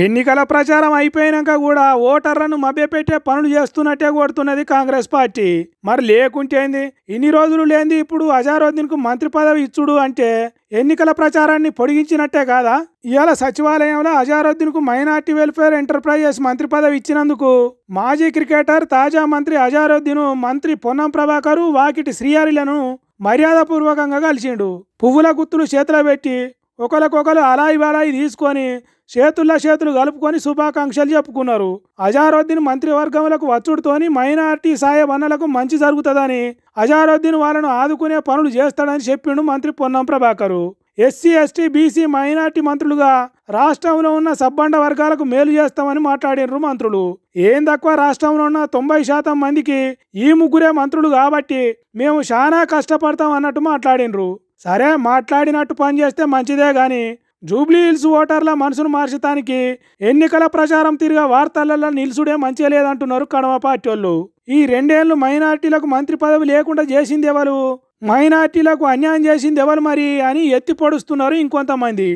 ఎన్నికల ప్రచారం అయిపోయినాక కూడా ఓటర్లను మభ్యపెట్టే పనులు చేస్తున్నట్టే కొడుతున్నది కాంగ్రెస్ పార్టీ. మరి లేకుంటేంది, ఇన్ని రోజులు లేంది ఇప్పుడు అజారుద్దీన్కు మంత్రి పదవి ఇచ్చుడు అంటే ఎన్నికల ప్రచారాన్ని పొడిగించినట్టే కాదా? ఇవాళ సచివాలయంలో అజారుద్దీన్కు మైనార్టీ వెల్ఫేర్ ఎంటర్ప్రైజెస్ మంత్రి పదవి ఇచ్చినందుకు మాజీ క్రికెటర్ తాజా మంత్రి అజారుద్దీన్ మంత్రి పొన్నం ప్రభాకర్ వాకిటి శ్రీహరిలను మర్యాదపూర్వకంగా కలిసిండు. పువ్వుల గుత్తులు చేతిలో పెట్టి ఒకరికొకరు అలాయి బలాయి తీసుకొని చేతులు కలుపుకొని శుభాకాంక్షలు చెప్పుకున్నారు. అజారుద్దీన్ మంత్రివర్గంలోకి వచ్చుడుతోని మైనార్టీ సాయబన్నలకు మంచి జరుగుతుందని, అజారుద్దీన్ వాళ్ళను ఆదుకునే పనులు చేస్తాడని చెప్పిండు మంత్రి Ponnam Prabhakar. SC ST BC minority మంత్రులుగా రాష్ట్రంలో ఉన్న సబ్బండ వర్గాలకు మేలు చేస్తామని మాట్లాడినరు మంత్రులు. ఏం తక్కువ, రాష్ట్రంలో ఉన్న 90% మందికి ఈ ముగ్గురే మంత్రులు కాబట్టి మేము చాలా కష్టపడతాం అన్నట్టు మాట్లాడినరు. సరే, మాట్లాడినట్టు పని చేస్తే మంచిదే గాని జూబ్లీ హిల్స్ ఓటర్ల మనసును మార్చడానికి ఎన్నికల ప్రచారం తిరిగా వార్తలలో నిలుసుడే మంచిగా లేదంటున్నారు కడమ పార్టీ వాళ్ళు. ఈ 2 ఏళ్లు మైనార్టీలకు మంత్రి పదవి లేకుండా చేసింది ఎవరు, మైనార్టీలకు అన్యాయం చేసింది ఎవరు మరి అని ఎత్తి పొడుస్తున్నారు ఇంకొంతమంది.